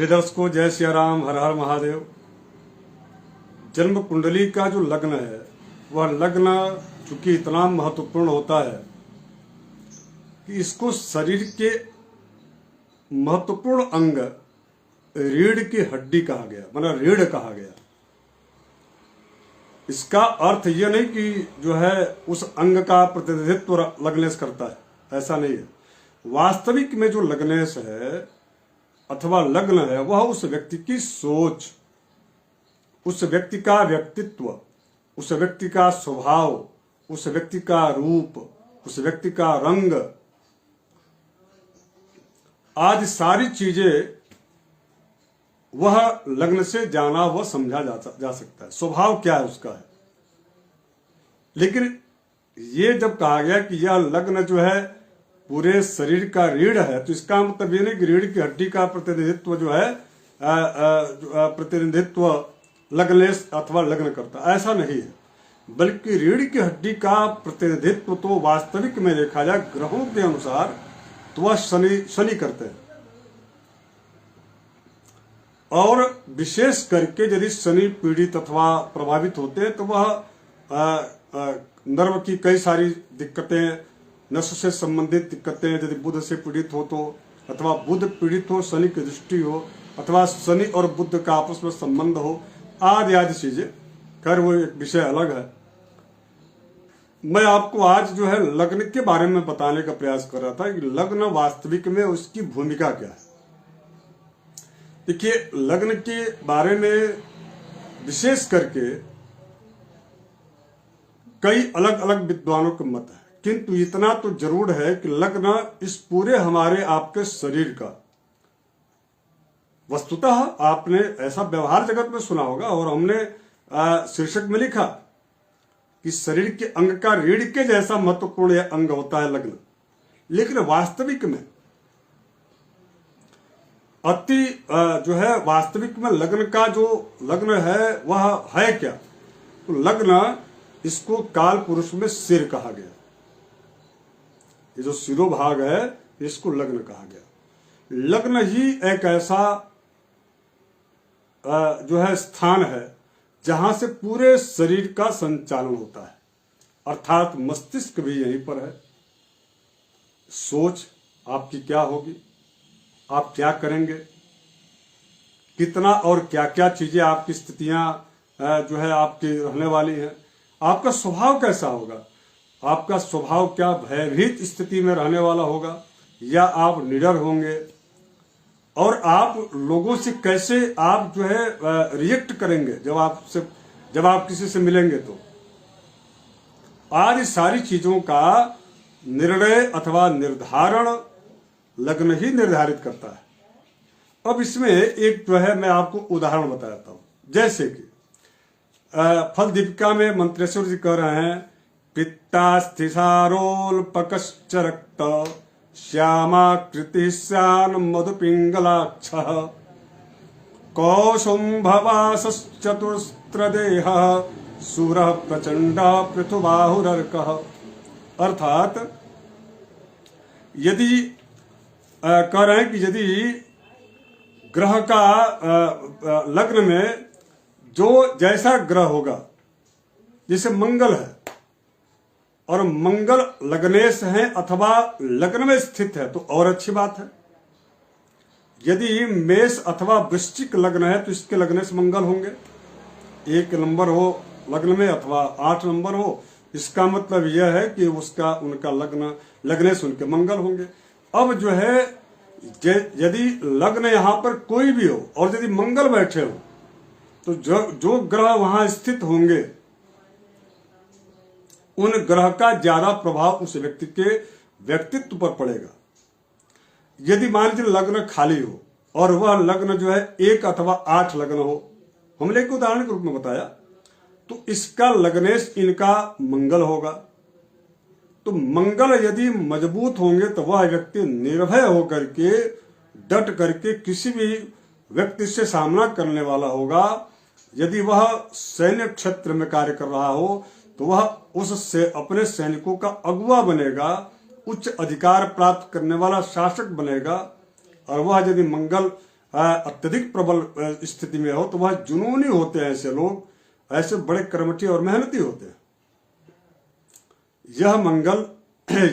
प्रिय दर्शकों, जय सिया राम, हर हर महादेव। जन्म कुंडली का जो लग्न है वह लग्न चूंकि इतना महत्वपूर्ण होता है कि इसको शरीर के महत्वपूर्ण अंग रीढ़ की हड्डी कहा गया, मतलब रीढ़ कहा गया। इसका अर्थ यह नहीं कि जो है उस अंग का प्रतिनिधित्व लग्नेश करता है, ऐसा नहीं है। वास्तविक में जो लग्नेश है अथवा लग्न है वह उस व्यक्ति की सोच, उस व्यक्ति का व्यक्तित्व, उस व्यक्ति का स्वभाव, उस व्यक्ति का रूप, उस व्यक्ति का रंग आदि सारी चीजें वह लग्न से जाना व समझा जा सकता है। स्वभाव क्या है उसका है। लेकिन ये जब कहा गया कि यह लग्न जो है पूरे शरीर का रीढ़ है, तो इसका मतलब ये नहीं कि रीढ़ की हड्डी का प्रतिनिधित्व जो है प्रतिनिधित्व लग्नेश अथवा लग्न करता, ऐसा नहीं है। बल्कि रीढ़ की हड्डी का प्रतिनिधित्व तो वास्तविक में देखा जाए ग्रहों के अनुसार तो वह शनि करते हैं। और विशेष करके यदि शनि पीड़ित अथवा प्रभावित होते हैं तो वह नर्व की कई सारी दिक्कतें, नस से संबंधित दिक्कतें, यदि बुध से पीड़ित हो तो, अथवा बुध पीड़ित हो, शनि की दृष्टि हो, अथवा शनि और बुध का आपस में संबंध हो, आदि आदि चीजें। खैर वो एक विषय अलग है। मैं आपको आज जो है लग्न के बारे में बताने का प्रयास कर रहा था कि लग्न वास्तविक में उसकी भूमिका क्या है। देखिए, लग्न के बारे में विशेष करके कई अलग अलग विद्वानों के मत है, किंतु इतना तो जरूर है कि लग्न इस पूरे हमारे आपके शरीर का, वस्तुतः आपने ऐसा व्यवहार जगत में सुना होगा और हमने शीर्षक में लिखा कि शरीर के अंग का रीढ़ के जैसा महत्वपूर्ण अंग होता है लग्न। लेकिन वास्तविक में जो है वास्तविक में लग्न का जो लग्न है वह है क्या? तो लग्न, इसको काल पुरुष में सिर कहा गया। ये जो सिरोभाग है इसको लग्न कहा गया। लग्न ही एक ऐसा जो है स्थान है जहां से पूरे शरीर का संचालन होता है, अर्थात मस्तिष्क भी यहीं पर है। सोच आपकी क्या होगी, आप क्या करेंगे, कितना और क्या क्या चीजें आपकी स्थितियां जो है आपकी रहने वाली हैं, आपका स्वभाव कैसा होगा, आपका स्वभाव क्या भयभीत स्थिति में रहने वाला होगा या आप निडर होंगे, और आप लोगों से कैसे आप जो है रिएक्ट करेंगे जब आप किसी से मिलेंगे। तो आज सारी चीजों का निर्णय अथवा निर्धारण लग्न ही निर्धारित करता है। अब इसमें एक जो है मैं आपको उदाहरण बताता हूं। जैसे कि फल दीपिका में मंत्रेश्वर जी कह रहे हैं, पित्तास्थिसारोल्पकश्च रक्त श्यामाकृति श्यान मधुपिंगलाक्ष कौशुंभवासश्चतुस्त्रदेह सूरः प्रचंड पृथुबाहुरर्कः। अर्थात यदि कह रहे हैं कि यदि ग्रह का लग्न में जो जैसा ग्रह होगा, जैसे मंगल है और मंगल लग्नेश है अथवा लग्न में स्थित है तो और अच्छी बात है। यदि मेष अथवा वृश्चिक लग्न है तो इसके लग्नेश मंगल होंगे, 1 नंबर हो लग्न में अथवा 8 नंबर हो, इसका मतलब यह है कि उनका लग्नेश उनके मंगल होंगे। अब जो है यदि लग्न यहां पर कोई भी हो और यदि मंगल बैठे हो तो जो ग्रह वहां स्थित होंगे उन ग्रह का ज्यादा प्रभाव उस व्यक्ति के व्यक्तित्व पर पड़ेगा। यदि मान लीजिए लग्न खाली हो और वह लग्न जो है 1 अथवा 8 लग्न हो, हमने एक उदाहरण के रूप में बताया, तो इसका लग्नेश इनका मंगल होगा। तो मंगल यदि मजबूत होंगे तो वह व्यक्ति निर्भय होकर के डट करके किसी भी व्यक्ति से सामना करने वाला होगा। यदि वह सैन्य क्षेत्र में कार्य कर रहा हो तो वह उससे अपने सैनिकों का अगुवा बनेगा, उच्च अधिकार प्राप्त करने वाला शासक बनेगा। और वह यदि मंगल अत्यधिक प्रबल स्थिति में हो तो वह जुनूनी होते हैं। ऐसे लोग ऐसे बड़े कर्मठी और मेहनती होते हैं। यह मंगल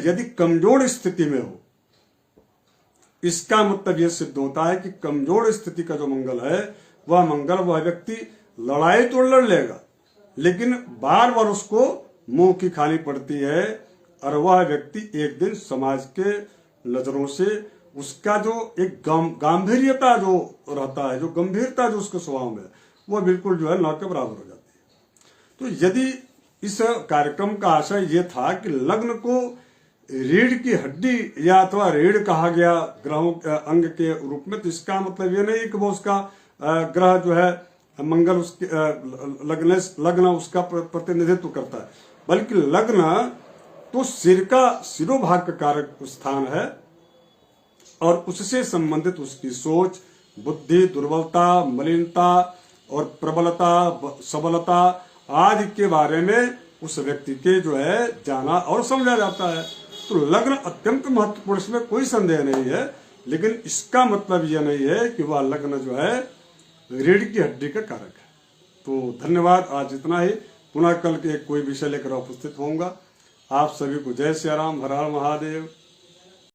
यदि कमजोर स्थिति में हो, इसका मतलब यह सिद्ध होता है कि कमजोर स्थिति का जो मंगल है वह मंगल, वह व्यक्ति लड़ाई तो लड़ लेगा लेकिन बार बार उसको मुंह की खानी पड़ती है और वह व्यक्ति एक दिन समाज के नजरों से उसका जो एक गांभीर्यता जो रहता है, जो गंभीरता जो उसके स्वभाव में, वह बिल्कुल जो है न के बराबर हो जाती है। तो यदि इस कार्यक्रम का आशय ये था कि लग्न को रीढ़ की हड्डी या अथवा रीढ़ कहा गया ग्रहों अंग के रूप में, तो इसका मतलब ये नहीं कि वो उसका ग्रह जो है मंगल उसके लग्न उसका प्रतिनिधित्व करता है, बल्कि लग्न तो सिरोभाग का कारक स्थान है और उससे संबंधित उसकी सोच, बुद्धि, दुर्बलता, मलिनता और प्रबलता, सबलता आदि के बारे में उस व्यक्ति के जो है जाना और समझा जाता है। तो लग्न अत्यंत महत्वपूर्ण, इसमें कोई संदेह नहीं है, लेकिन इसका मतलब यह नहीं है कि वह लग्न जो है रीढ़ की हड्डी का कारक है। तो धन्यवाद, आज इतना ही। पुनः कल के कोई विषय लेकर उपस्थित होऊंगा। आप सभी को जय श्री राम, हर हर महादेव।